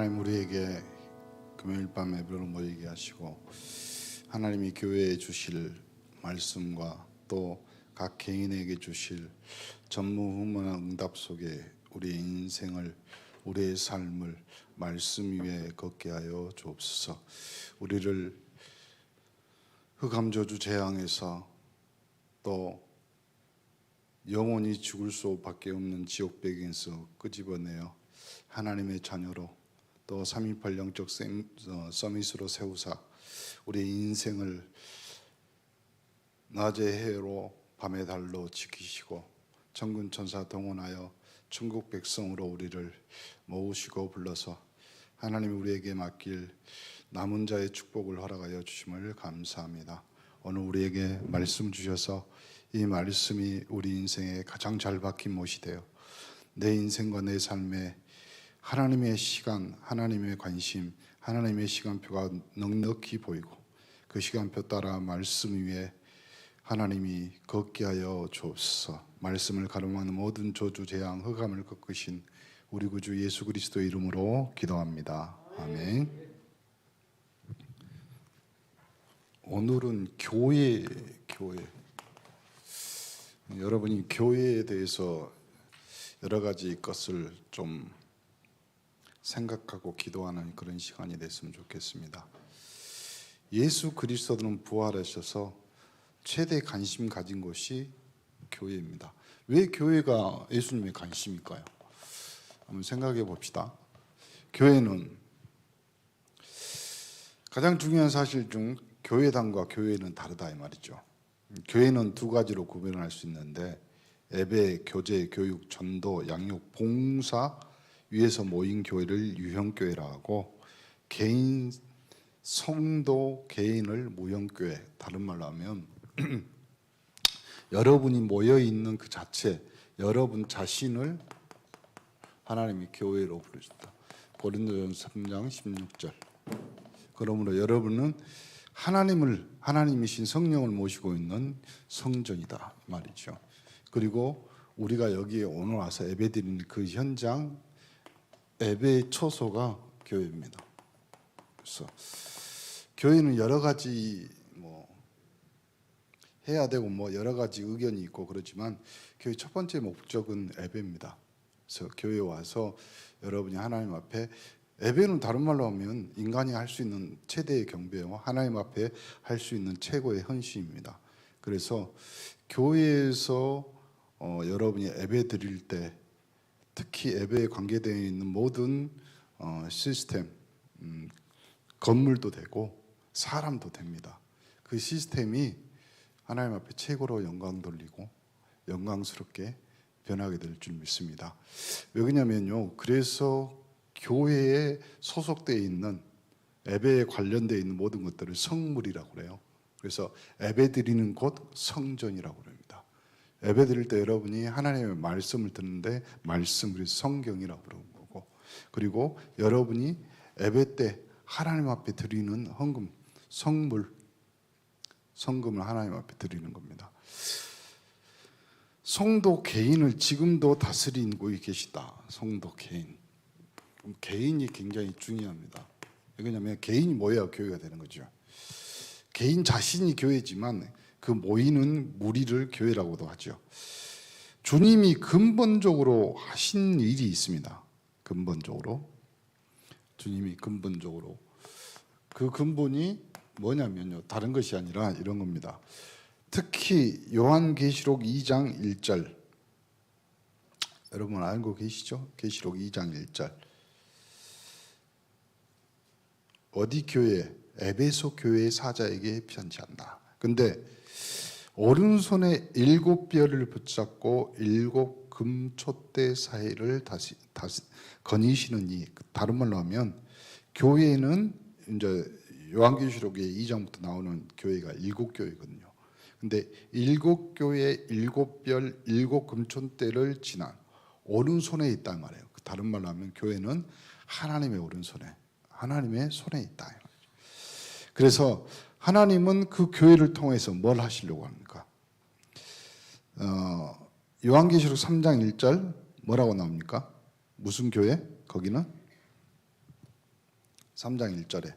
하나님 우리에게 금요일 밤 예배로 모이게 하시고 하나님이 교회에 주실 말씀과 또 각 개인에게 주실 전무후무한 응답 속에 우리의 인생을 우리의 삶을 말씀 위에 걷게 하여 주옵소서. 우리를 흑암저주 재앙에서 또 영원히 죽을 수밖에 없는 지옥 배경에서 끄집어내어 하나님의 자녀로 또 3.18 영적 서밋으로 세우사 우리의 인생을 낮의 해로 밤의 달로 지키시고 천군 천사 동원하여 천국 백성으로 우리를 모으시고 불러서 하나님이 우리에게 맡길 남은 자의 축복을 허락하여 주심을 감사합니다. 오늘 우리에게 말씀 주셔서 이 말씀이 우리 인생에 가장 잘 박힌 못이 되어 내 인생과 내 삶에 하나님의 시간, 하나님의 관심, 하나님의 시간표가 넉넉히 보이고 그 시간표 따라 말씀 위에 하나님이 걷게 하여 주옵소서. 말씀을 가로막는 모든 저주, 재앙, 흑암을 꺾으신 우리 구주 예수 그리스도의 이름으로 기도합니다. 아멘. 오늘은 교회. 여러분이 교회에 대해서 여러 가지 것을 좀 생각하고 기도하는 그런 시간이 됐으면 좋겠습니다. 예수 그리스도는 부활하셔서 최대 관심 가진 것이 교회입니다. 왜 교회가 예수님의 관심일까요? 한번 생각해 봅시다. 교회는 가장 중요한 사실 중 교회당과 교회는 다르다 이 말이죠. 교회는 두 가지로 구별할 수 있는데 예배, 교제, 교육, 전도, 양육, 봉사 위에서 모인 교회를 유형교회라 하고 개인 성도 개인을 무형교회, 다른 말로 하면 여러분이 모여있는 그 자체, 여러분 자신을 하나님이 교회로 부르셨다. 고린도전서 3장 16절. 그러므로 여러분은 하나님이신 성령을 모시고 있는 성전이다 말이죠. 그리고 우리가 여기에 오늘 와서 예배드리는 그 현장, 예배의 초소가 교회입니다. 그래서 교회는 여러 가지 해야 되고 여러 가지 의견이 있고 그렇지만 교회 첫 번째 목적은 예배입니다. 그래서 교회에 와서 여러분이 하나님 앞에, 예배는 다른 말로 하면 인간이 할 수 있는 최대의 경배와 하나님 앞에 할 수 있는 최고의 헌신입니다. 그래서 교회에서 여러분이 예배 드릴 때 특히 예배에 관계되어 있는 모든 시스템, 건물도 되고 사람도 됩니다. 그 시스템이 하나님 앞에 최고로 영광 돌리고 영광스럽게 변하게 될 줄 믿습니다. 왜 그러냐면요, 그래서 교회에 소속되어 있는, 예배에 관련되어 있는 모든 것들을 성물이라고 그래요. 그래서 예배 드리는 곳 성전이라고 그럽니다. 예배 드릴 때 여러분이 하나님의 말씀을 듣는데 말씀을 성경이라고 부르는 거고, 그리고 여러분이 예배 때 하나님 앞에 드리는 헌금, 성금을 하나님 앞에 드리는 겁니다. 성도 개인을 지금도 다스리고 계시다. 성도 개인. 개인이 굉장히 중요합니다. 왜냐하면 개인이 모여야 교회가 되는 거죠. 개인 자신이 교회지만 그 모이는 무리를 교회라고도 하죠. 주님이 근본적으로 하신 일이 있습니다. 주님이 근본적으로 그 근본이 뭐냐면요, 다른 것이 아니라 이런 겁니다. 특히 요한계시록 2장 1절, 여러분 알고 계시죠? 계시록 2장 1절. 어디 교회? 에베소 교회의 사자에게 편지한다. 근데 오른손에 7뼈를 붙잡고 7 금촛대 사이를 다시 거니시는 이, 다른 말로 하면 교회는 이제 요한계시록에 2장부터 나오는 교회가 7교회거든요. 근데 7교회의 7별 7 금촛대를 지난 오른손에 있단 말이에요. 다른 말로 하면 교회는 하나님의 오른손에, 하나님의 손에 있다. 그래서 하나님은 그 교회를 통해서 뭘 하시려고 합니까? 요한계시록 3장 1절 뭐라고 나옵니까? 무슨 교회? 거기는 3장 1절에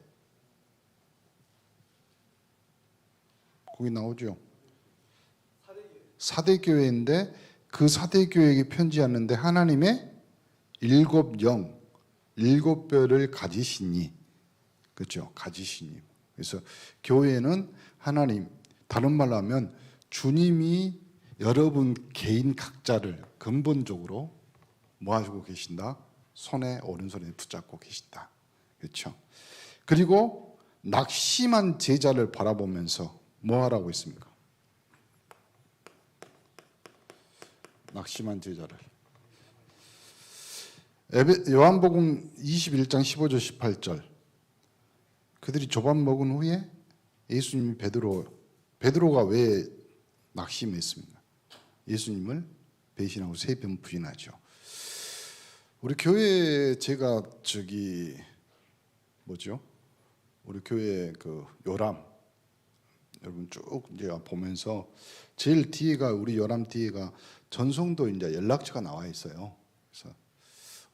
거기 나오죠. 사대교회인데 그 사대교회에게 편지하는데 하나님의 7영, 7뼈를 가지시니, 그렇죠? 가지시니. 그래서 교회는 하나님, 다른 말로 하면 주님이 여러분 개인 각자를 근본적으로 뭐 하시고 계신다? 손에, 오른손에 붙잡고 계신다. 그렇죠? 그리고 낙심한 제자를 바라보면서 뭐 하라고 했습니까? 낙심한 제자를. 요한복음 21장 15절 18절. 그들이 조밥 먹은 후에 예수님이 베드로가 왜 낙심했습니까? 예수님을 배신하고 3번 부인하죠. 우리 교회 제가 우리 교회 그 요람 여러분 쭉 이제 보면서 제일 뒤에가 우리 요람 뒤에가 전송도 이제 연락처가 나와 있어요. 그래서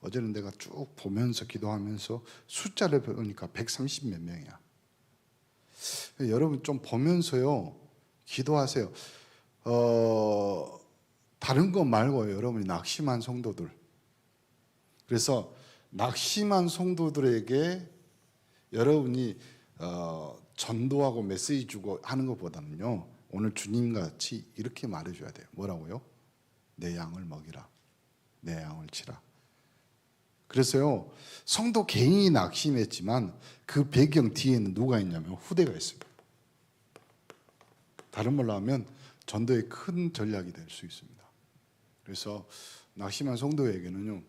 어제는 내가 쭉 보면서 기도하면서 숫자를 보니까 130 몇 명이야. 여러분 좀 보면서요 기도하세요. 다른 거 말고요. 여러분이 낙심한 성도들. 그래서 낙심한 성도들에게 여러분이 전도하고 메시지 주고 하는 것보다는요. 오늘 주님같이 이렇게 말해줘야 돼요. 뭐라고요? 내 양을 먹이라. 내 양을 치라. 그래서요. 성도 개인이 낙심했지만 그 배경 뒤에는 누가 있냐면 후대가 있습니다. 다른 말로 하면 전도의 큰 전략이 될 수 있습니다. 그래서 낙심한 성도에게는요.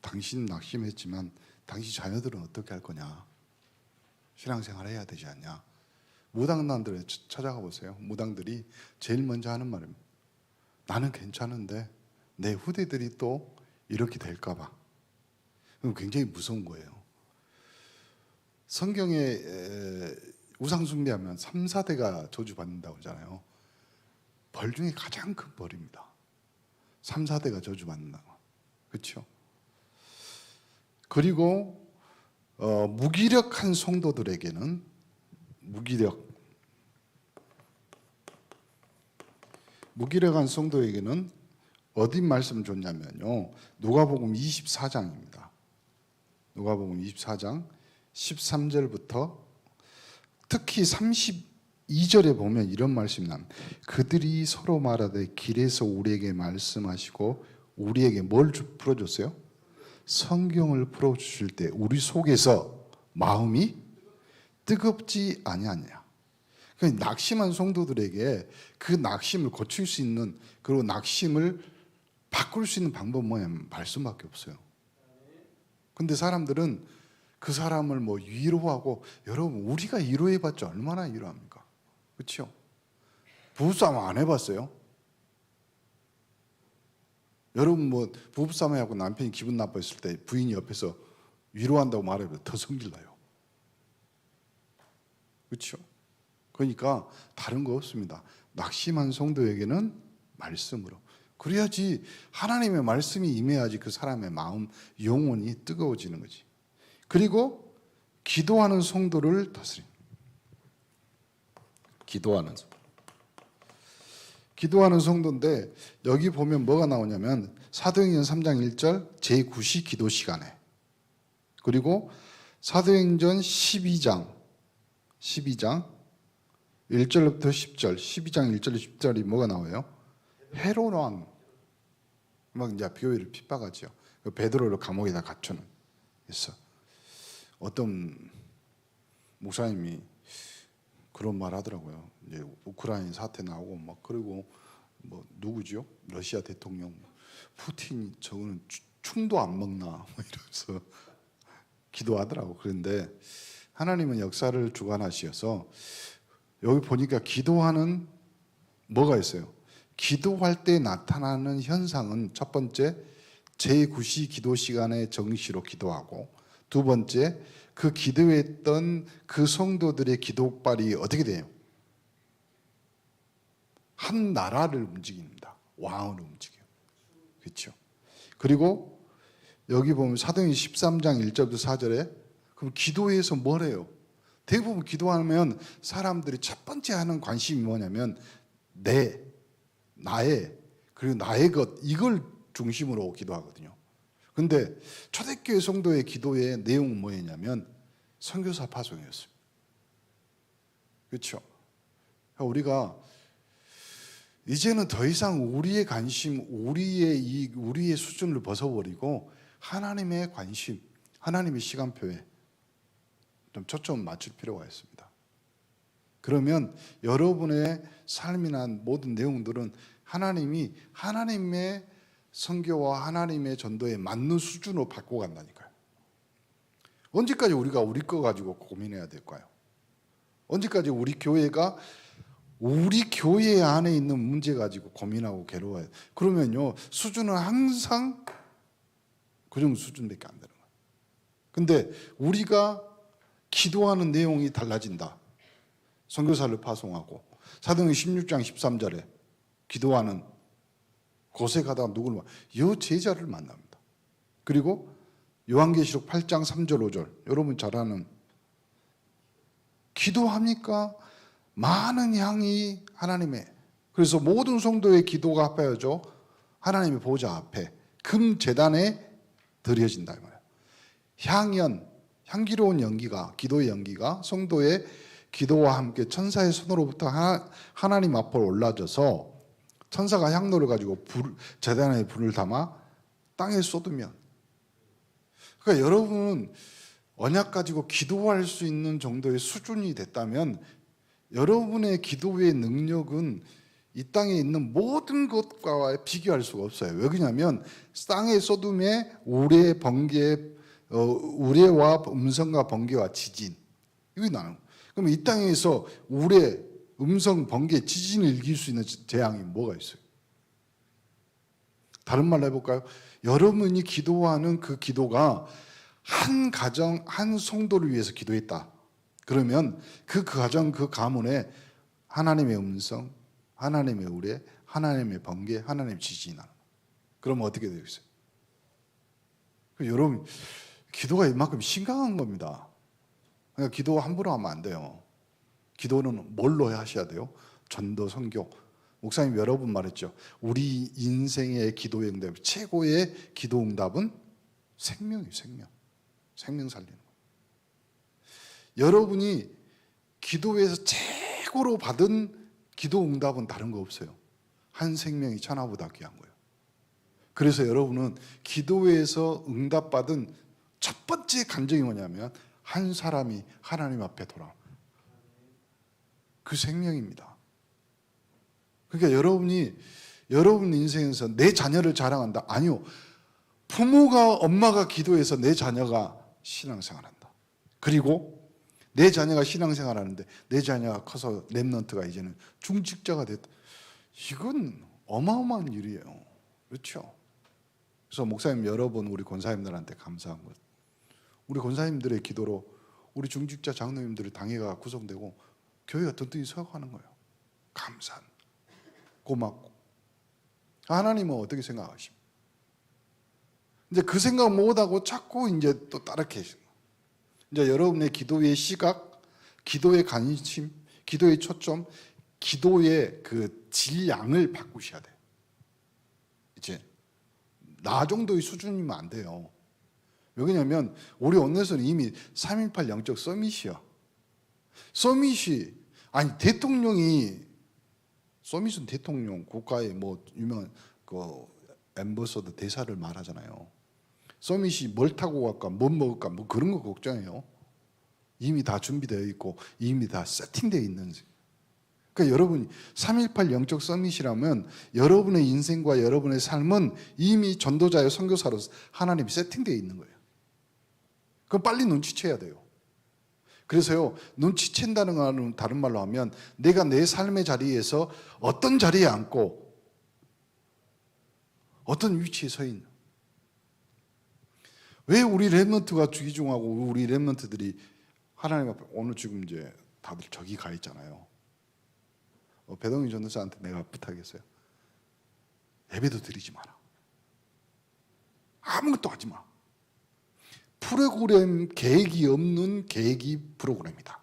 당신 낙심했지만 당신 자녀들은 어떻게 할 거냐. 신앙생활 해야 되지 않냐. 무당단들에 찾아가 보세요. 무당들이 제일 먼저 하는 말입니다. 나는 괜찮은데 내 후대들이 또 이렇게 될까 봐. 굉장히 무서운 거예요. 성경에 우상 숭배하면 3, 4대가 저주받는다고 하잖아요. 벌 중에 가장 큰 벌입니다. 3, 4대가 저주받는다고. 그렇죠? 그리고 무기력한 성도들에게는 무기력한 성도에게는 어디 말씀 줬냐면요. 누가복음 24장입니다. 누가복음 24장 13절부터 특히 32절에 보면 이런 말씀이 납니다. 그들이 서로 말하되 길에서 우리에게 말씀하시고 우리에게 뭘 풀어줬어요? 성경을 풀어주실 때 우리 속에서 마음이 뜨겁지 아니하냐. 그러니까 낙심한 성도들에게 그 낙심을 고칠 수 있는 그리고 낙심을 바꿀 수 있는 방법은 뭐냐면 말씀밖에 없어요. 근데 사람들은 그 사람을 뭐 위로하고 여러분 우리가 위로해봤자 얼마나 위로합니까? 그렇죠? 부부싸움 안 해봤어요? 여러분 뭐 부부싸움하고 남편이 기분 나빠했을 때 부인이 옆에서 위로한다고 말해도 더 성질나요. 그렇죠? 그러니까 다른 거 없습니다. 낙심한 성도에게는 말씀으로. 그래야지 하나님의 말씀이 임해야지 그 사람의 마음, 영혼이 뜨거워지는 거지. 그리고 기도하는 성도를 다스립니다. 기도하는 성도인데 여기 보면 뭐가 나오냐면 사도행전 3장 1절 제9시 기도 시간에 그리고 사도행전 12장 1절부터 10절 12장 1절 10절이 뭐가 나와요? 헤롯 왕 막 이제 교회를 핍박하죠. 베드로를 감옥에다 갇혀는. 그래서 어떤 목사님이 그런 말 하더라고요. 이제 우크라이나 사태 나오고 막 그리고 뭐 누구죠? 러시아 대통령 푸틴이 저거는 충도 안 먹나 뭐 이러면서 기도하더라고. 그런데 하나님은 역사를 주관하셔서 여기 보니까 기도하는 뭐가 있어요? 기도할 때 나타나는 현상은 첫 번째 제9시 기도 시간에 정시로 기도하고 두 번째 그 기도했던 그 성도들의 기도빨이 어떻게 돼요? 한 나라를 움직입니다. 왕을 움직여요. 그렇죠? 그리고 여기 보면 사도행전 13장 1절부터 4절에 그럼 기도에서 뭘 해요? 대부분 기도하면 사람들이 첫 번째 하는 관심이 뭐냐면 나의, 그리고 나의 것, 이걸 중심으로 기도하거든요. 근데 초대교회 성도의 기도의 내용은 뭐였냐면 선교사 파송이었어요. 그렇죠? 우리가 이제는 더 이상 우리의 관심, 우리의 수준을 벗어버리고 하나님의 관심, 하나님의 시간표에 좀 초점을 맞출 필요가 있습니다. 그러면 여러분의 삶이나 모든 내용들은 하나님이 하나님의 선교와 하나님의 전도에 맞는 수준으로 바꿔간다니까요. 언제까지 우리가 우리 거 가지고 고민해야 될까요? 언제까지 우리 교회가 우리 교회 안에 있는 문제 가지고 고민하고 괴로워요? 그러면요, 수준은 항상 그 정도 수준밖에 안 되는 거예요. 근데 우리가 기도하는 내용이 달라진다. 선교사를 파송하고 사도행전 16장 13절에 기도하는 곳에 가다가 누구를 이 제자를 만납니다. 그리고 요한계시록 8장 3절 5절 여러분 잘 아는 기도합니까? 많은 향이 하나님의, 그래서 모든 성도의 기도가 합하여져 하나님의 보좌 앞에 금 제단에 드려진다 이 말이에요. 향기로운 연기가, 기도의 연기가 성도의 기도와 함께 천사의 손으로부터 하나님 앞으로 올라져서 천사가 향로를 가지고 제단에 불을 담아 땅에 쏟으면, 그러니까 여러분은 언약 가지고 기도할 수 있는 정도의 수준이 됐다면 여러분의 기도의 능력은 이 땅에 있는 모든 것과 비교할 수가 없어요. 왜 그러냐면 땅의 쏟음에 우레, 번개, 우레와 음성과 번개와 지진, 이게 나는. 그럼 이 땅에서 우레, 음성, 번개, 지진을 이길 수 있는 재앙이 뭐가 있어요? 다른 말로 해볼까요? 여러분이 기도하는 그 기도가 한 가정, 한 성도를 위해서 기도했다. 그러면 그 가정, 그 가문에 하나님의 음성, 하나님의 우레, 하나님의 번개, 하나님의 지진이 나는 거예요. 그러면 어떻게 되겠어요? 여러분, 기도가 이만큼 심각한 겁니다. 그러니까 기도 함부로 하면 안 돼요. 기도는 뭘로 하셔야 돼요? 전도, 선교. 목사님 여러 번 말했죠. 우리 인생의 기도의 응답, 최고의 기도 응답은 생명이에요. 생명 살리는 거예요. 여러분이 기도에서 최고로 받은 기도 응답은 다른 거 없어요. 한 생명이 천하보다 귀한 거예요. 그래서 여러분은 기도에서 응답받은 첫 번째 간증이 뭐냐면 한 사람이 하나님 앞에 돌아와. 그 생명입니다. 그러니까 여러분 인생에서 내 자녀를 자랑한다. 아니요. 부모가, 엄마가 기도해서 내 자녀가 신앙생활한다. 그리고 내 자녀가 신앙생활하는데 내 자녀가 커서 렘넌트가 이제는 중직자가 됐다. 이건 어마어마한 일이에요. 그렇죠? 그래서 목사님 여러 번 우리 권사님들한테 감사한 것. 우리 권사님들의 기도로 우리 중직자 장로님들의 당회가 구성되고 교회가 든든히 서가는 거예요. 감사한, 고맙고. 하나님은 어떻게 생각하십니까? 이제 그 생각 못하고 자꾸 이제 또 따라 계시는 거예요. 이제 여러분의 기도의 시각, 기도의 관심, 기도의 초점, 기도의 그 질량을 바꾸셔야 돼요. 이제 나 정도의 수준이면 안 돼요. 왜냐면 우리 원내에서는 이미 3.18 영적 서밋이야. 서밋이, 아니 대통령이, 서밋은 대통령, 국가의 뭐 유명한 그 엠버서더 대사를 말하잖아요. 서밋이 뭘 타고 갈까, 뭘 먹을까, 뭐 그런 거 걱정해요. 이미 다 준비되어 있고 이미 다 세팅되어 있는. 그러니까 여러분이 3.18 영적 서밋이라면 여러분의 인생과 여러분의 삶은 이미 전도자의 선교사로서 하나님이 세팅되어 있는 거예요. 그럼 빨리 눈치채야 돼요. 그래서요, 눈치챈다는 거는 다른 말로 하면 내가 내 삶의 자리에서 어떤 자리에 앉고 어떤 위치에 서 있는. 왜 우리 렘넌트가 귀중하고 우리 렘넌트들이 하나님 앞에, 오늘 지금 이제 다들 저기 가 있잖아요. 배동희 전도사한테 내가 부탁했어요. 예배도 드리지 마라. 아무것도 하지 마. 프로그램 계획이 없는 계획이 프로그램이다.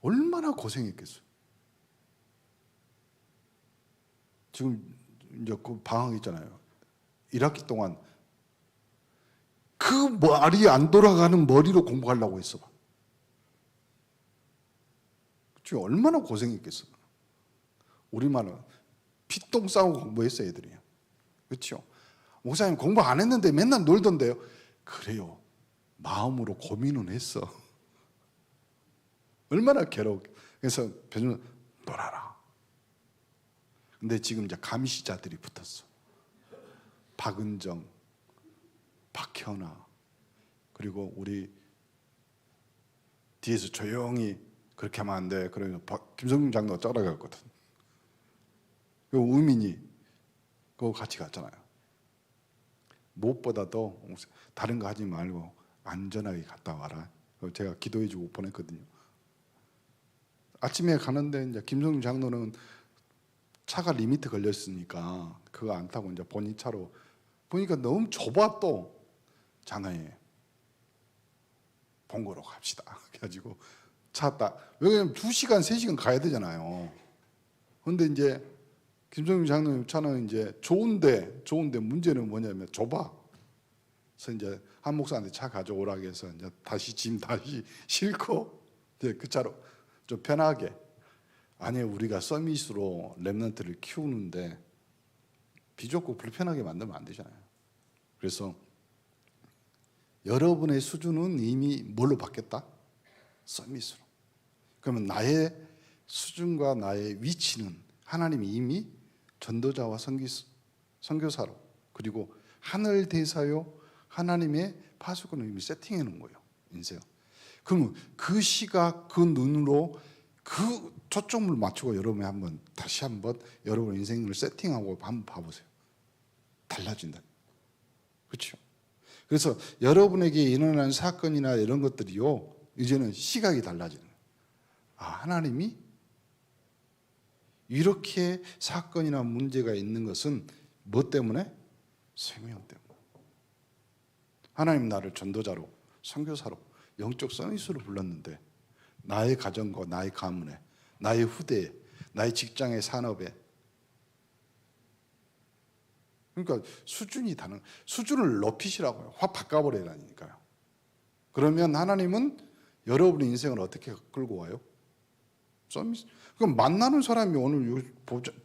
얼마나 고생했겠어요. 지금 이제 그 방학 있잖아요. 1학기 동안 그 말이 안 돌아가는 머리로 공부하려고 했어. 지금 얼마나 고생했겠어. 우리만은 피똥 싸고 공부했어요, 애들이. 그렇죠? 목사님 공부 안 했는데 맨날 놀던데요. 그래요. 마음으로 고민은 했어. 얼마나 괴로워. 그래서 변호사 놀아라. 근데 지금 이제 감시자들이 붙었어. 박은정, 박현아, 그리고 우리 뒤에서 조용히 그렇게 하면 안 돼. 그래서 김성중 장로가 쩔어갔거든. 그리고 우민이 그거 같이 갔잖아요. 무엇보다도 다른 거 하지 말고 안전하게 갔다 와라. 제가 기도해주고 보냈거든요. 아침에 가는데 이제 김성중 장로는 차가 리미트 걸렸으니까 그거 안 타고 이제 본인 차로 보니까 너무 좁아. 또 장로님 본거로 갑시다. 그래가지고 차 딱, 왜냐면 2시간 3시간 가야 되잖아요. 근데 이제 김성중 장로님 차는 이제 좋은데 문제는 뭐냐면 좁아. 그래서 이제 한 목사한테 차 가져오라고 해서 이제 짐 다시 싣고 이제 그 차로 좀 편하게. 아니, 우리가 서밋으로 렘넌트를 키우는데 비좁고 불편하게 만들면 안 되잖아요. 그래서 여러분의 수준은 이미 뭘로 바뀌었다? 서밋으로. 그러면 나의 수준과 나의 위치는 하나님이 이미 전도자와 선교사로, 그리고 하늘 대사요 하나님의 파수꾼을 이미 세팅해 놓은 거예요, 인생. 그러면 그 시각, 그 눈으로 그 초점을 맞추고 여러분이 다시 한번 여러분의 인생을 세팅하고 한번 봐보세요. 달라진다. 그렇죠? 그래서 여러분에게 일어나는 사건이나 이런 것들이요, 이제는 시각이 달라지는 거예요. 아, 하나님이 이렇게 사건이나 문제가 있는 것은 뭐 때문에? 생명 때문에. 하나님 나를 전도자로, 선교사로, 영적 서밋으로 불렀는데 나의 가정과 나의 가문에, 나의 후대에, 나의 직장의 산업에, 그러니까 수준을 높이시라고요. 확 바꿔버리라니까요. 그러면 하나님은 여러분의 인생을 어떻게 끌고 와요? 그럼 만나는 사람이 오늘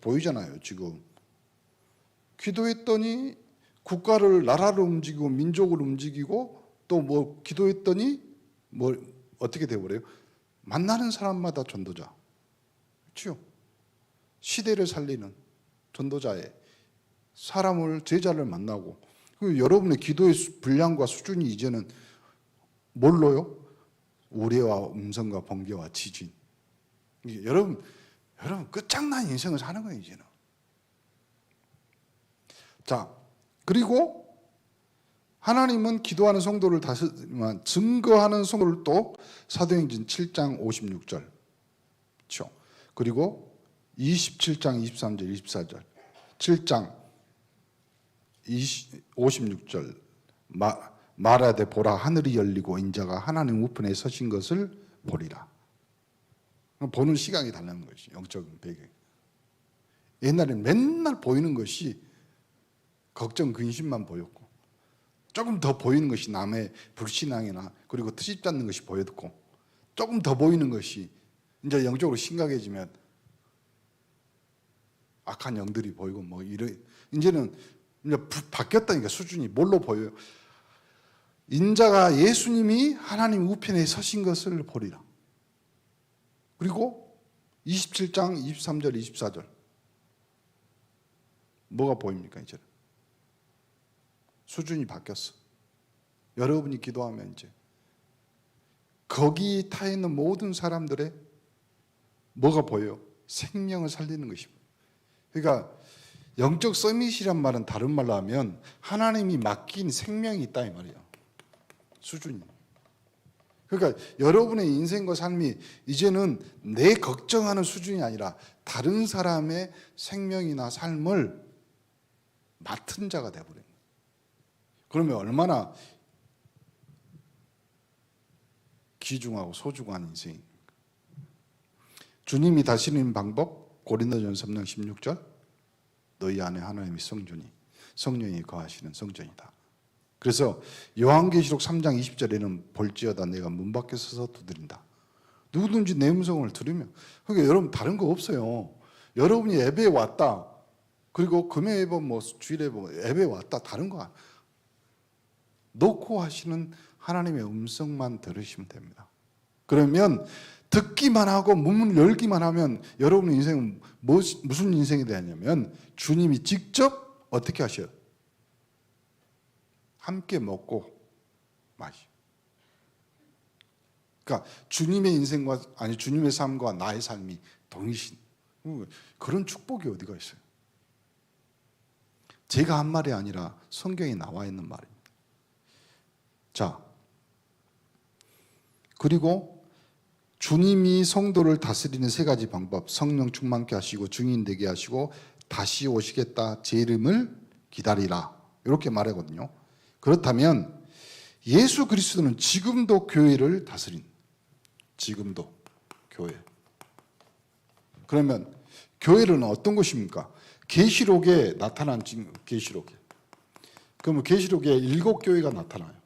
보이잖아요. 지금 기도했더니 국가를, 나라를 움직이고 민족을 움직이고 또 뭐 기도했더니 뭐 어떻게 돼버려요? 만나는 사람마다 전도자. 그렇죠? 시대를 살리는 전도자의 사람을, 제자를 만나고, 여러분의 기도의 분량과 수준이 이제는 뭘로요? 우레와 음성과 번개와 지진. 여러분 끝장난 인생을 사는 거예요, 이제는. 자, 그리고 하나님은 기도하는 성도를 다스리지만 증거하는 성도를 또 사도행전 7장 56절, 그렇죠? 그리고 27장 23절 24절, 7장 56절 말하되 보라, 하늘이 열리고 인자가 하나님 우편에 서신 것을 보리라. 보는 시각이 달라는 것이 영적인 배경. 옛날에는 맨날 보이는 것이 걱정, 근심만 보였고, 조금 더 보이는 것이 남의 불신앙이나 그리고 트집 잡는 것이 보였고, 조금 더 보이는 것이 이제 영적으로 심각해지면 악한 영들이 보이고 뭐 이제는 이제 바뀌었다니까. 수준이 뭘로 보여요? 인자가 예수님이 하나님 우편에 서신 것을 보리라. 그리고 27장 23절 24절 뭐가 보입니까? 이제 수준이 바뀌었어. 여러분이 기도하면 이제 거기 타 있는 모든 사람들의 뭐가 보여요? 생명을 살리는 것이고. 그러니까 영적 서밋이란 말은 다른 말로 하면 하나님이 맡긴 생명이 있다 이 말이에요. 수준이. 그러니까 여러분의 인생과 삶이 이제는 내 걱정하는 수준이 아니라 다른 사람의 생명이나 삶을 맡은 자가 되어버려요. 그러면 얼마나 귀중하고 소중한 인생입니까? 주님이 다스리는 방법, 고린도전서 3장 16절, 너희 안에 하나님의 성령이 거하시는 성전이다. 그래서 요한계시록 3장 20절에는 볼지어다 내가 문 밖에 서서 두드린다. 누구든지 내 음성을 들으면. 그러니까 여러분 다른 거 없어요. 여러분이 예배에 왔다. 그리고 금요 예배, 주일 예배에 왔다. 다른 거 아니에요. 놓고 하시는 하나님의 음성만 들으시면 됩니다. 그러면 듣기만 하고 문을 열기만 하면 여러분의 인생은 무슨 인생이 되냐면 주님이 직접 어떻게 하셔요? 함께 먹고 마시. 그러니까 주님의 인생과 주님의 삶과 나의 삶이 동일신 그런 축복이 어디가 있어요? 제가 한 말이 아니라 성경에 나와 있는 말입니다. 자, 그리고 주님이 성도를 다스리는 세 가지 방법, 성령 충만케 하시고 증인 되게 하시고 다시 오시겠다 제 이름을 기다리라 이렇게 말하거든요. 그렇다면 예수 그리스도는 지금도 교회를 다스린, 지금도 교회. 그러면 교회는 어떤 것입니까? 계시록에 나타난 계시록에. 그러면 계시록에 7교회가 나타나요.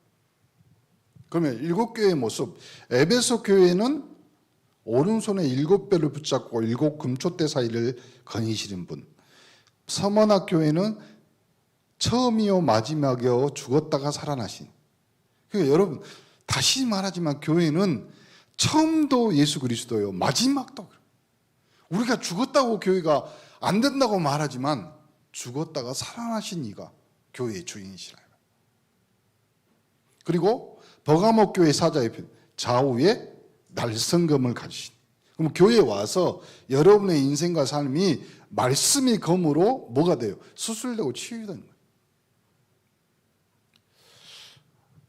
그러면 7교회의 모습, 에베소 교회는 오른손에 7뼈를 붙잡고 7 금촛대 사이를 거니시는 분. 서머나 교회는 처음이요 마지막이요 죽었다가 살아나신. 그러니까 여러분 다시 말하지만 교회는 처음도 예수 그리스도요 마지막도. 우리가 죽었다고 교회가 안 된다고 말하지만 죽었다가 살아나신 이가 교회의 주인이시라. 그리고 버가모 교회 사자의 편 좌우에 날성검을 가지신. 그럼 교회에 와서 여러분의 인생과 삶이 말씀의 검으로 뭐가 돼요? 수술되고 치유되는 거예요.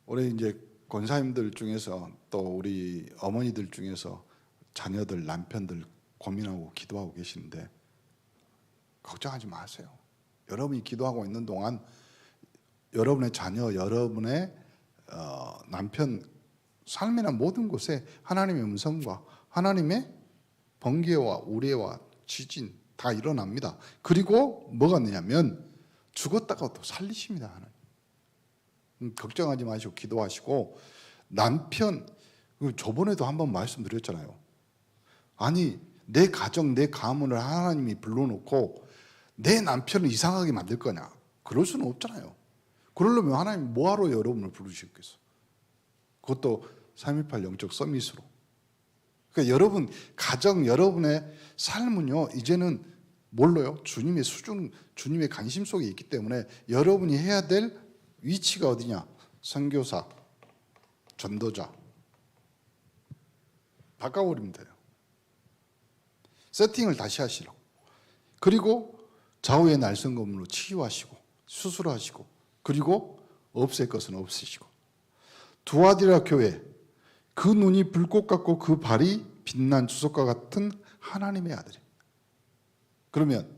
우리 이제 권사님들 중에서 또 우리 어머니들 중에서 자녀들, 남편들 고민하고 기도하고 계시는데 걱정하지 마세요. 여러분이 기도하고 있는 동안 여러분의 자녀, 여러분의 남편 삶이나 모든 곳에 하나님의 음성과 하나님의 번개와 우레와 지진 다 일어납니다. 그리고 뭐가 있냐면 죽었다가 또 살리십니다. 하나님. 걱정하지 마시고 기도하시고 남편 저번에도 한번 말씀드렸잖아요. 아니 내 가정 내 가문을 하나님이 불러놓고 내 남편을 이상하게 만들 거냐? 그럴 수는 없잖아요. 그러려면 하나님 뭐하러 여러분을 부르셨겠어? 그것도 3.18 영적 서밋으로. 그러니까 여러분 가정 여러분의 삶은요 이제는 뭘로요? 주님의 수준 주님의 관심 속에 있기 때문에 여러분이 해야 될 위치가 어디냐? 선교사, 전도자. 바꿔버리면 돼요. 세팅을 다시 하시라고. 그리고 좌우의 날성검으로 치유하시고 수술하시고 그리고 없앨 것은 없으시고. 두아디라 교회 그 눈이 불꽃 같고 그 발이 빛난 주석과 같은 하나님의 아들입니다. 그러면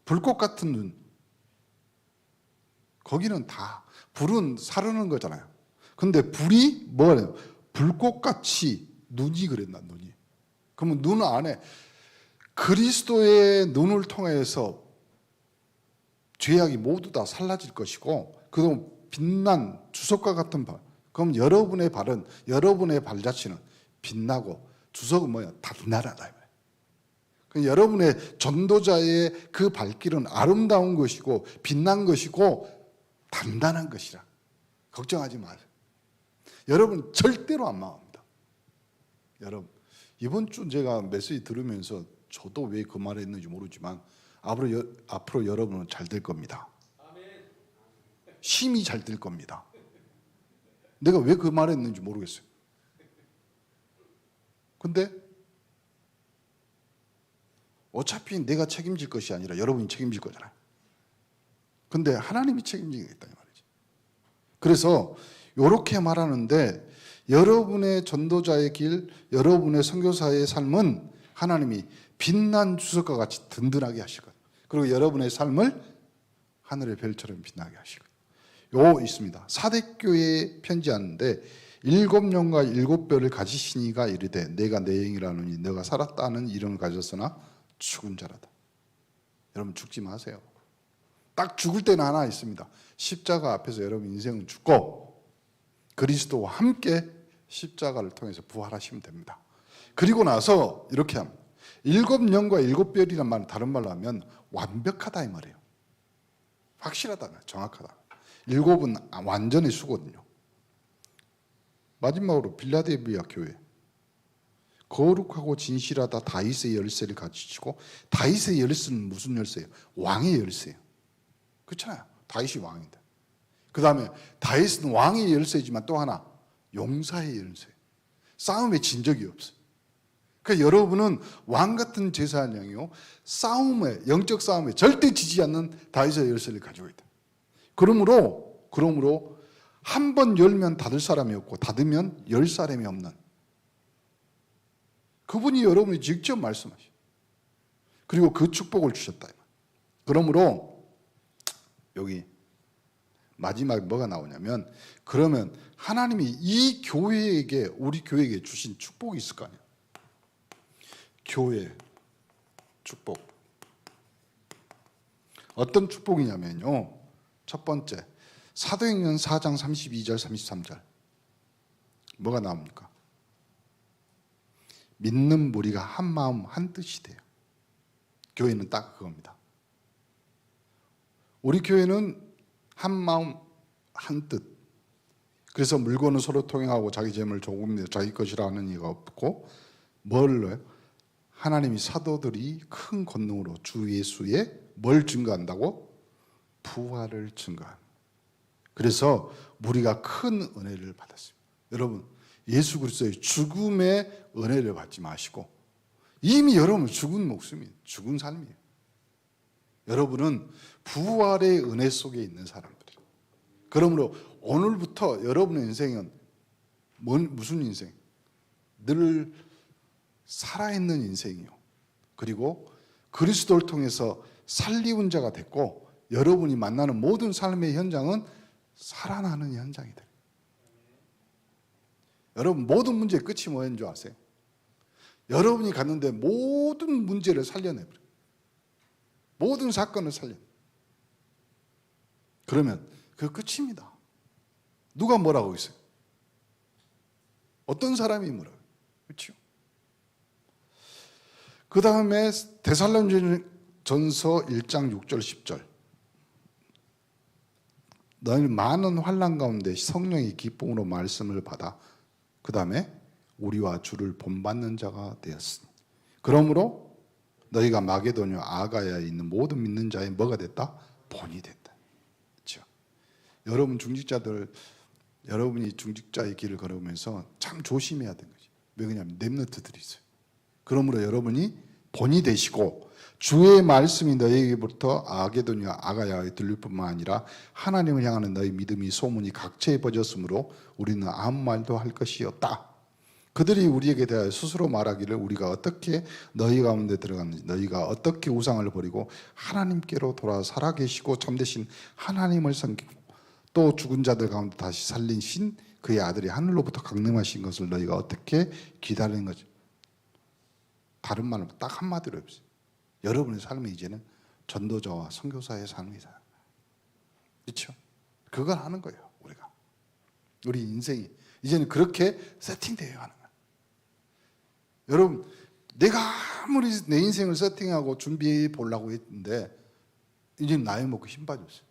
불꽃 같은 눈 거기는 다 불은 사르는 거잖아요. 근데 불이 뭐예요? 불꽃같이 눈이 그랬나 눈이. 그러면 눈 안에 그리스도의 눈을 통해서 죄악이 모두 다 사라질 것이고 그동안 빛난 주석과 같은 발. 그럼 여러분의 발은 여러분의 발자취는 빛나고 주석은 뭐야? 단단하다. 여러분의 전도자의 그 발길은 아름다운 것이고 빛난 것이고 단단한 것이라. 걱정하지 마세요. 여러분 절대로 안 망합니다. 여러분 이번 주 제가 메시지 들으면서 저도 왜 그 말을 했는지 모르지만 앞으로 여러분은 잘 될 겁니다. 심히 잘 될 겁니다. 내가 왜 그 말을 했는지 모르겠어요. 근데 어차피 내가 책임질 것이 아니라 여러분이 책임질 거잖아요. 근데 하나님이 책임지겠다 이 말이지. 그래서 이렇게 말하는데 여러분의 전도자의 길, 여러분의 선교사의 삶은 하나님이 빛난 주석과 같이 든든하게 하실 거예요. 그리고 여러분의 삶을 하늘의 별처럼 빛나게 하실 거예요. 요 있습니다. 사대교회에 편지하는데 7년과 7뼈를 가지시니가 이르되 내가 내 영이라느니 너가 살았다는 이름을 가졌으나 죽은 자라다. 여러분 죽지 마세요. 딱 죽을 때는 하나 있습니다. 십자가 앞에서 여러분 인생은 죽고 그리스도와 함께 십자가를 통해서 부활하시면 됩니다. 그리고 나서 이렇게 합니다. 7년과 7뼈이란 말은 다른 말로 하면 완벽하다 이 말이에요. 확실하다, 정확하다. 7은 완전히 수거든요. 마지막으로 빌라델비아 교회. 거룩하고 진실하다 다윗의 열쇠를 가지시고, 다윗의 열쇠는 무슨 열쇠예요? 왕의 열쇠예요. 그렇잖아요. 다윗이 왕인데. 그 다음에 다윗은 왕의 열쇠지만 또 하나 용사의 열쇠. 싸움에 진 적이 없어요. 그러니까 여러분은 왕 같은 제사장이요, 싸움에, 영적 싸움에 절대 지지 않는 다윗의 열쇠를 가지고 있다. 그러므로 한 번 열면 닫을 사람이 없고 닫으면 열 사람이 없는, 그분이 여러분이 직접 말씀하셔요. 그리고 그 축복을 주셨다. 그러므로 여기 마지막에 뭐가 나오냐면, 그러면 하나님이 이 교회에게, 우리 교회에게 주신 축복이 있을 거 아니에요. 교회 축복. 어떤 축복이냐면요, 첫 번째 사도행전 4장 32절 33절 뭐가 나옵니까? 믿는 무리가 한 마음 한 뜻이 돼요. 교회는 딱 그겁니다. 우리 교회는 한 마음 한 뜻. 그래서 물건은 서로 통행하고 자기 재물을 조금 자기 것이라 하는 이가 없고, 뭘로요? 하나님이 사도들이 큰 권능으로 주 예수의 뭘 증거한다고? 부활을 증거한. 그래서 우리가 큰 은혜를 받았습니다. 여러분, 예수 그리스도의 죽음의 은혜를 받지 마시고, 이미 여러분은 죽은 목숨이에요. 죽은 삶이에요. 여러분은 부활의 은혜 속에 있는 사람들이에요. 그러므로 오늘부터 여러분의 인생은 무슨 인생? 늘 살아있는 인생이요. 그리고 그리스도를 통해서 살리운 자가 됐고, 여러분이 만나는 모든 삶의 현장은 살아나는 현장이 돼요. 여러분, 모든 문제의 끝이 뭐인 줄 아세요? 여러분이 갔는데 모든 문제를 살려내버려요. 모든 사건을 살려내요. 그러면 그 끝입니다. 누가 뭐라고 했어요? 어떤 사람이 뭐라고 해요? 그렇죠? 그 다음에 데살로니가전서 1장 6절 10절 너희 많은 환난 가운데 성령의 기쁨으로 말씀을 받아 그 다음에 우리와 주를 본받는 자가 되었으니 그러므로 너희가 마게도냐 아가야에 있는 모든 믿는 자의 뭐가 됐다? 본이 됐다. 그렇죠? 여러분 중직자들, 여러분이 중직자의 길을 걸으면서 참 조심해야 되는 거죠. 왜 그러냐면 렘넌트들이 있어요. 그러므로 여러분이 본이 되시고 주의 말씀이 너희에게부터 아게도냐 아가야에 들릴 뿐만 아니라 하나님을 향하는 너희 믿음이 소문이 각처에 퍼졌으므로 우리는 아무 말도 할 것이 없다. 그들이 우리에게 대하여 스스로 말하기를 우리가 어떻게 너희 가운데 들어갔는지, 너희가 어떻게 우상을 버리고 하나님께로 돌아 살아계시고 참되신 하나님을 섬기고 또 죽은 자들 가운데 다시 살리신 그의 아들이 하늘로부터 강림하신 것을 너희가 어떻게 기다리는 거지. 다른 말로 딱 한마디로 해보세요. 여러분의 삶이 이제는 전도자와 선교사의 삶이다. 그렇죠? 그걸 하는 거예요. 우리 인생이 이제는 그렇게 세팅되어 가는 거예요. 여러분, 내가 아무리 내 인생을 세팅하고 준비해 보려고 했는데 이제는 나이 먹고 힘 빠졌어요.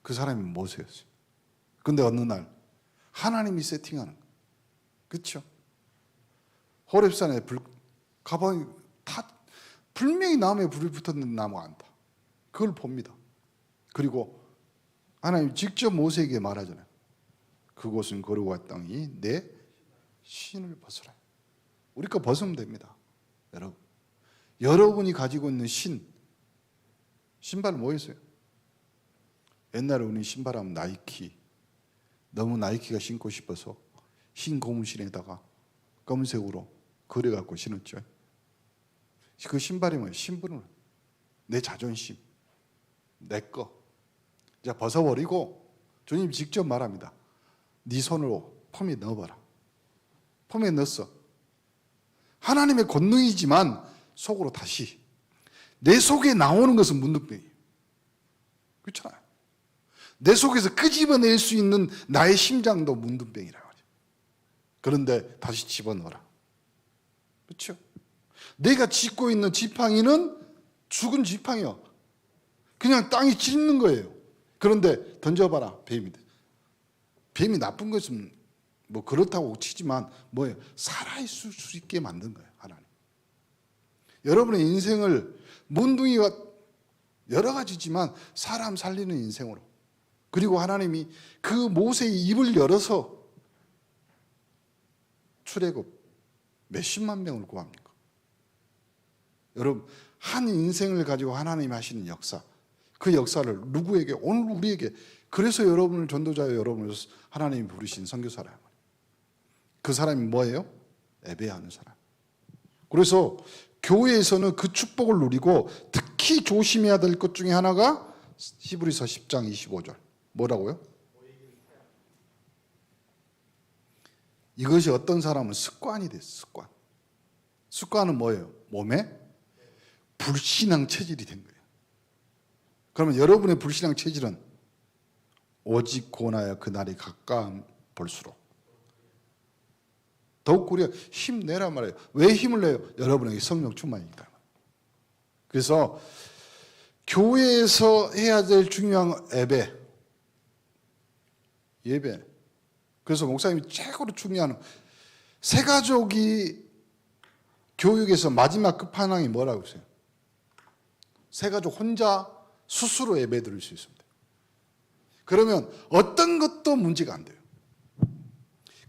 그 사람이 모세였어요. 근데 어느 날 하나님이 세팅하는 거예요. 그렇죠? 호렙산에 가방이 다 분명히 나무에 불이 붙었는데 나무가 안 타. 그걸 봅니다. 그리고 하나님 직접 모세에게 말하잖아요. 그곳은 거룩한 땅이 내 신을 벗으라. 우리 거 벗으면 됩니다. 여러분이 가지고 있는 신발 뭐였어요? 옛날에 우리 신발하면 나이키. 너무 나이키가 신고 싶어서 흰 고무신에다가 검은색으로 그려갖고 신었죠. 그 신발이 뭐예요? 신분을, 내 자존심, 내 거 이제 벗어버리고 주님이 직접 말합니다. 네 손으로 폼에 넣어봐라. 폼에 넣었어. 하나님의 권능이지만 속으로 다시 내 속에 나오는 것은 문둥병이에요. 그렇잖아요. 내 속에서 끄집어낼 수 있는 나의 심장도 문둥병이라고 하죠. 그런데 다시 집어넣어라. 그렇죠? 내가 짓고 있는 지팡이는 죽은 지팡이요. 그냥 땅에 찢는 거예요. 그런데 던져봐라. 뱀이 나쁜 것은 뭐 그렇다고 치지만 뭐예요? 살아있을 수 있게 만든 거예요. 하나님. 여러분의 인생을 문둥이가 여러 가지지만 사람 살리는 인생으로, 그리고 하나님이 그 모세의 입을 열어서 출애굽 몇십만 명을 구합니까? 여러분, 한 인생을 가지고 하나님이 하시는 역사, 그 역사를 누구에게, 오늘 우리에게, 그래서 여러분을 전도자여 여러분을 하나님이 부르신 선교사라. 그 사람이 뭐예요? 예배하는 사람. 그래서 교회에서는 그 축복을 누리고 특히 조심해야 될 것 중에 하나가 히브리서 10장 25절. 뭐라고요? 이것이 어떤 사람은 습관이 됐어. 습관은 뭐예요? 몸에 불신앙 체질이 된 거예요. 그러면 여러분의 불신앙 체질은 오직 고나야 그날이 가까운 볼수록 더욱 우리가 힘내라 말이에요. 왜 힘을 내요? 여러분에게 성령 충만이니까. 그래서 교회에서 해야 될 중요한 예배. 그래서 목사님이 최고로 중요한 새 가족이 교육에서 마지막 끝판왕이 뭐라고 했어요? 새 가족 혼자 스스로 예배 드릴 수 있습니다. 그러면 어떤 것도 문제가 안 돼요.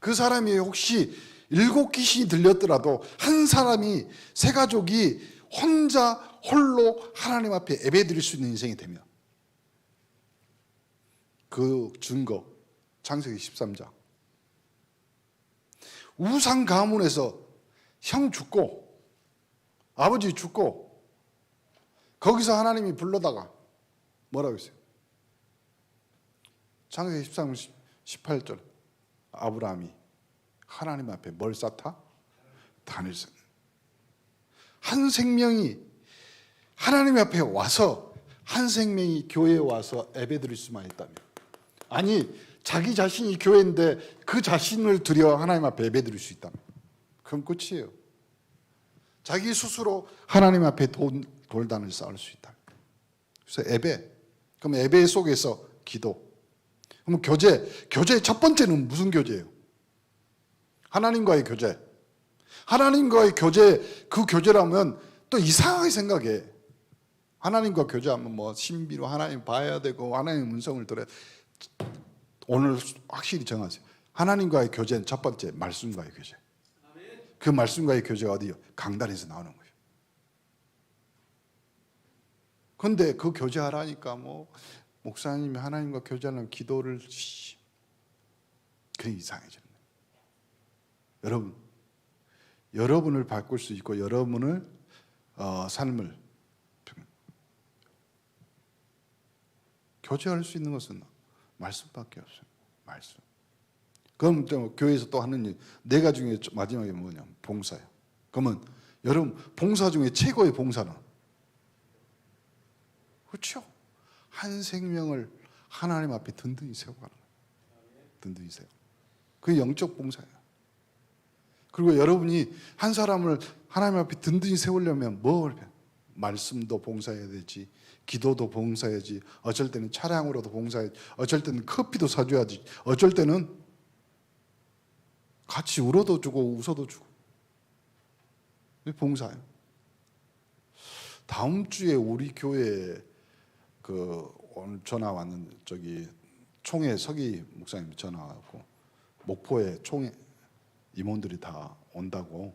그 사람이 혹시 7 귀신이 들렸더라도 한 사람이 새 가족이 혼자 홀로 하나님 앞에 예배 드릴 수 있는 인생이 되면 그 증거 창세기 13장 우상 가문에서 형 죽고 아버지 죽고 거기서 하나님이 불러다가 뭐라고 했어요? 창세기 13장 18절 아브라함이 하나님 앞에 뭘 쌓다? 단을 쌓. 한 생명이 하나님 앞에 와서 한 생명이 교회에 와서 예배 드릴 수만 있다면, 아니 자기 자신이 교회인데 그 자신을 들여 하나님 앞에 예배 드릴 수 있다면 그럼 끝이에요. 자기 스스로 하나님 앞에 돌단을 쌓을 수 있다. 그래서 예배. 그럼 예배 속에서 기도. 그럼 교제의 첫 번째는 무슨 교제예요? 하나님과의 교제. 하나님과의 교제, 그 교제라면 또 이상하게 생각해. 하나님과 교제하면 뭐 신비로 하나님 봐야 되고 하나님의 음성을 들어야. 오늘 확실히 정하세요. 하나님과의 교제는 첫 번째 말씀과의 교제. 그 말씀과의 교제가 어디요? 강단에서 나오는 거예요. 그런데 그 교제하라니까 뭐 목사님이 하나님과 교제하는 기도를 그게 이상해지는 거예요. 여러분을 바꿀 수 있고 여러분을 삶을 교제할 수 있는 것은 말씀밖에 없어요. 말씀. 그럼 또 교회에서 또 하는 일, 네 가지 중에 마지막에 뭐냐면 봉사예요. 그러면 여러분 봉사 중에 최고의 봉사는 그렇죠. 한 생명을 하나님 앞에 든든히 세워가는 거예요. 든든히 세워. 그게 영적 봉사예요. 그리고 여러분이 한 사람을 하나님 앞에 든든히 세우려면 뭘 해요? 말씀도 봉사해야 되지, 기도도 봉사해야지, 어쩔 때는 차량으로도 봉사해야지, 어쩔 때는 커피도 사줘야지, 어쩔 때는 같이 울어도 주고 웃어도 주고. 그게 봉사예요. 다음 주에 우리 교회 오늘 전화 왔는 총회 서기 목사님 전화 왔고 목포에 총회 임원들이 다 온다고.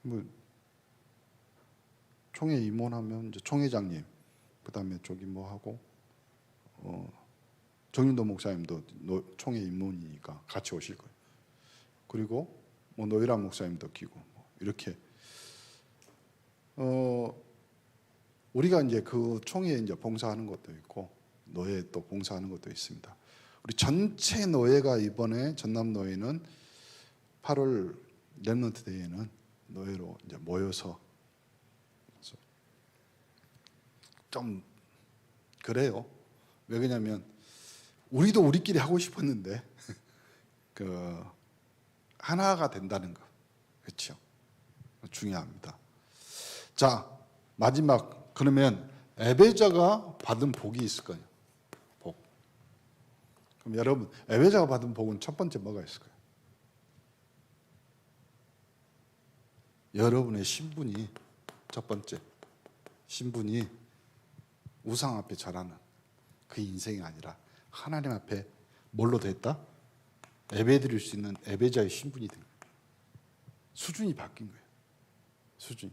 뭐 총회 임원하면 이제 총회장님, 그다음에 뭐 하고 정윤도 목사님도 총회 임원이니까 같이 오실 거예요. 그리고 뭐 노일환 목사님도 끼고 이렇게 우리가 이제 그 총회에 이제 봉사하는 것도 있고 노예 또 봉사하는 것도 있습니다. 우리 전체 노예가 이번에 전남 노예는 8월 렘넌트 대회는 노예로 이제 모여서 좀 그래요. 왜 그러냐면 우리도 우리끼리 하고 싶었는데 그 하나가 된다는 거, 그렇죠? 중요합니다. 자, 마지막, 그러면 예배자가 받은 복이 있을 거예요. 복. 그럼 여러분, 예배자가 받은 복은 첫 번째 뭐가 있을까요? 여러분의 신분이, 첫 번째 신분이 우상 앞에 절하는 그 인생이 아니라 하나님 앞에 뭘로 됐다? 예배 드릴 수 있는 예배자의 신분이 된 거예요. 수준이 바뀐 거예요. 수준.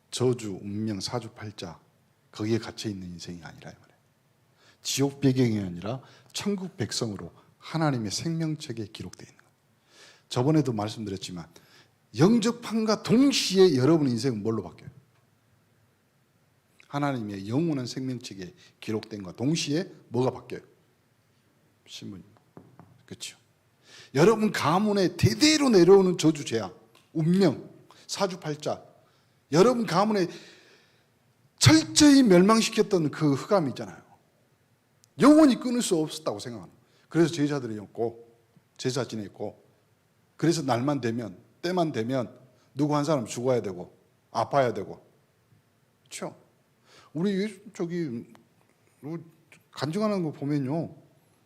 저주, 운명, 사주팔자 거기에 갇혀 있는 인생이 아니라 이 말이에요. 지옥 배경이 아니라 천국 백성으로 하나님의 생명책에 기록되어 있는 거예요. 저번에도 말씀드렸지만 영접함과 동시에 여러분 인생은 뭘로 바뀌어요? 하나님의 영원한 생명책에 기록된 것과 동시에 뭐가 바뀌어요? 신분이. 그렇죠? 여러분 가문에 대대로 내려오는 저주, 재앙, 운명, 사주팔자, 여러분 가문에 철저히 멸망시켰던 그 흑암이 있잖아요. 영원히 끊을 수 없었다고 생각합니다. 그래서 제자들이었고 제사 지냈고, 그래서 날만 되면, 때만 되면 누구 한 사람 죽어야 되고 아파야 되고, 그렇죠? 우리 저기 간증하는 거 보면요,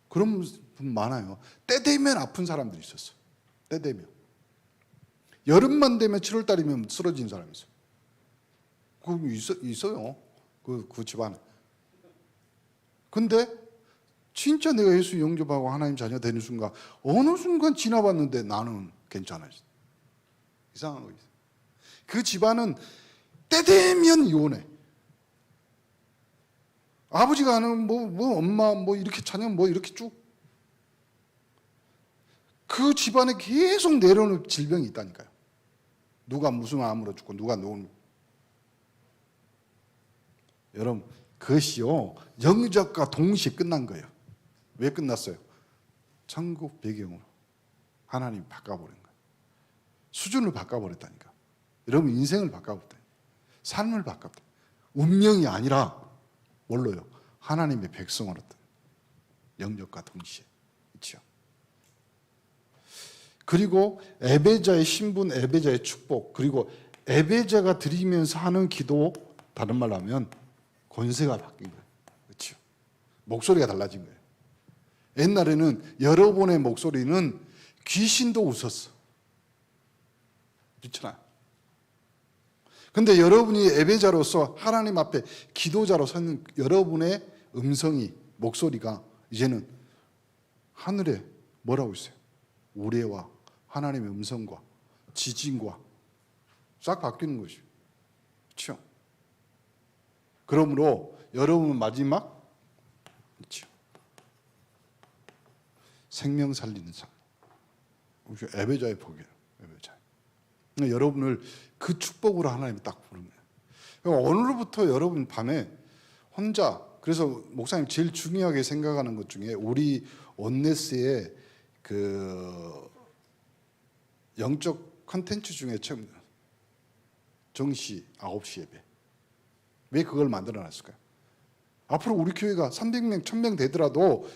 그런 분 많아요. 때 되면 아픈 사람들이 있었어요. 때 되면. 여름만 되면 7월 달이면 쓰러지는 사람이 있어요. 그 있어요. 그 집안에. 근데 진짜 내가 예수 영접하고 하나님 자녀 되는 순간, 어느 순간 지나봤는데 나는 괜찮아졌어. 이상한 거 있어요. 그 집안은 때 되면 이혼해. 아버지가 하는 엄마 이렇게 자녀 이렇게 쭉. 그 집안에 계속 내려오는 질병이 있다니까요. 누가 무슨 암으로 죽고 누가 누군. 여러분, 그것이요 영접과 동시에 끝난 거예요. 왜 끝났어요? 천국 배경으로 하나님 바꿔버린 거예요. 수준을 바꿔버렸다니까. 여러분 인생을 바꿔버렸다. 삶을 바꿨다. 운명이 아니라 뭘로요? 하나님의 백성으로 영접과 동시에. 그렇죠? 그리고 예배자의 신분, 예배자의 축복, 그리고 예배자가 드리면서 하는 기도, 다른 말로 하면 권세가 바뀐 거예요. 그렇죠? 목소리가 달라진 거예요. 옛날에는 여러분의 목소리는 귀신도 웃었어. 그렇잖아요. 근데 여러분이 예배자로서 하나님 앞에 기도자로 서는 여러분의 음성이, 목소리가 이제는 하늘에 뭐라고 있어요? 우레와 하나님의 음성과 지진과 싹 바뀌는 것이죠. 그렇죠? 그러므로 여러분은 마지막, 그렇죠, 생명 살리는 삶. 예배자의 복이에요. 예배자. 여러분을 그 축복으로 하나님이 딱 부르는 거예요. 오늘부터 여러분 밤에 혼자, 그래서 목사님 제일 중요하게 생각하는 것 중에 우리 온네스의 그 영적 컨텐츠 중에 처음 정시 9시 예배. 왜 그걸 만들어 놨을까요? 앞으로 우리 교회가 300명, 1000명 되더라도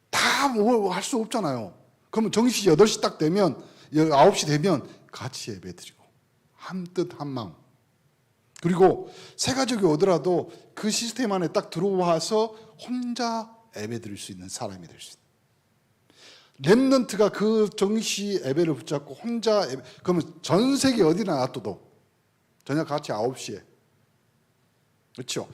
다 뭐 할 수 없잖아요. 그러면 정시 8시 딱 되면, 9시 되면 같이 예배 드리고 한 뜻 한 마음. 그리고 새 가족이 오더라도 그 시스템 안에 딱 들어와서 혼자 예배 드릴 수 있는 사람이 될 수 있다. 렘넌트가 그 정시 예배를 붙잡고 혼자 예배, 그러면 전 세계 어디나 놔둬도 저녁 같이 9시에, 그렇죠?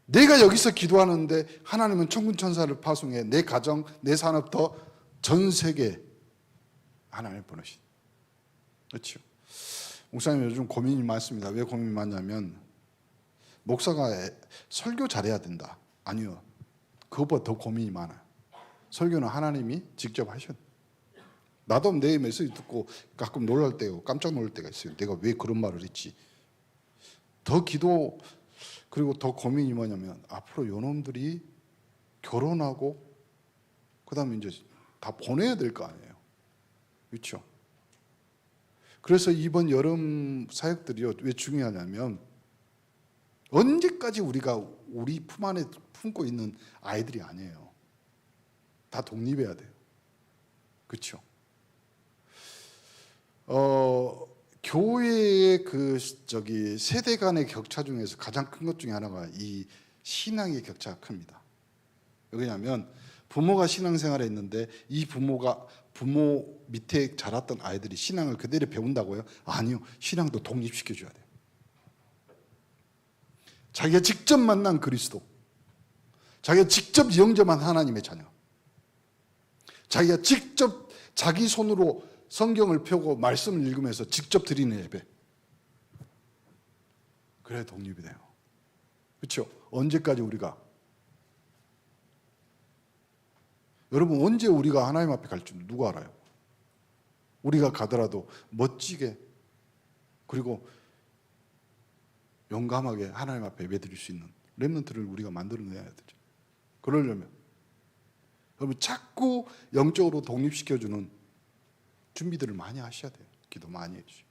내가 여기서 기도하는데 하나님은 천군 천사를 파송해 내 가정, 내 산업터 전 세계 하나님을 보내신. 그렇죠? 목사님 요즘 고민이 많습니다. 왜 고민이 많냐면 목사가 설교 잘해야 된다. 아니요. 그것보다 더 고민이 많아요. 설교는 하나님이 직접 하셔. 나도 내 메시지 듣고 가끔 놀랄 때고 깜짝 놀랄 때가 있어요. 내가 왜 그런 말을 했지. 더 기도, 그리고 더 고민이 뭐냐면 앞으로 요놈들이 결혼하고 그다음에 이제 다 보내야 될 거 아니에요. 그렇죠? 그래서 이번 여름 사역들이요, 왜 중요하냐면 언제까지 우리가 우리 품 안에 품고 있는 아이들이 아니에요. 다 독립해야 돼요. 그렇죠? 교회의 세대 간의 격차 중에서 가장 큰 것 중에 하나가 이 신앙의 격차가 큽니다. 왜냐하면 부모가 신앙생활을 했는데 이 부모 밑에 자랐던 아이들이 신앙을 그대로 배운다고요? 아니요. 신앙도 독립시켜줘야 돼요. 자기가 직접 만난 그리스도, 자기가 직접 영접한 하나님의 자녀, 자기가 직접 자기 손으로 성경을 펴고 말씀을 읽으면서 직접 드리는 예배, 그래야 독립이 돼요. 그렇죠? 언제까지 우리가, 여러분 언제 우리가 하나님 앞에 갈 줄 누가 알아요? 우리가 가더라도 멋지게 그리고 용감하게 하나님 앞에 예배드릴 수 있는 렘넌트를 우리가 만들어내야 되죠. 그러려면 여러분 자꾸 영적으로 독립시켜주는 준비들을 많이 하셔야 돼요. 기도 많이 해주시고.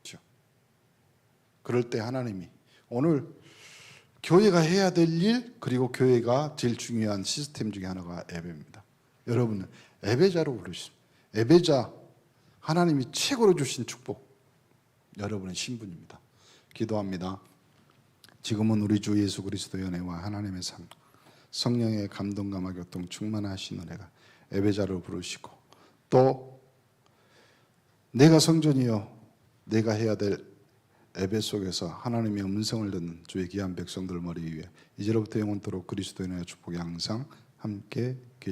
그렇죠? 그럴 때 하나님이 오늘 교회가 해야 될 일, 그리고 교회가 제일 중요한 시스템 중에 하나가 예배입니다. 여러분은 예배자로 부르십니다. 예배자, 하나님이 최고로 주신 축복, 여러분의 신분입니다. 기도합니다. 지금은 우리 주 예수 그리스도의 은혜와 하나님의 상, 성령의 감동감화 교통 충만하신 은혜가 예배자로 부르시고, 또 내가 성전이요 내가 해야 될 예배 속에서 하나님의 음성을 듣는 주의 귀한 백성들 머리 위에 이제로부터 영원토록 그리스도의 은혜와 축복이 항상 함께 계시옵소서.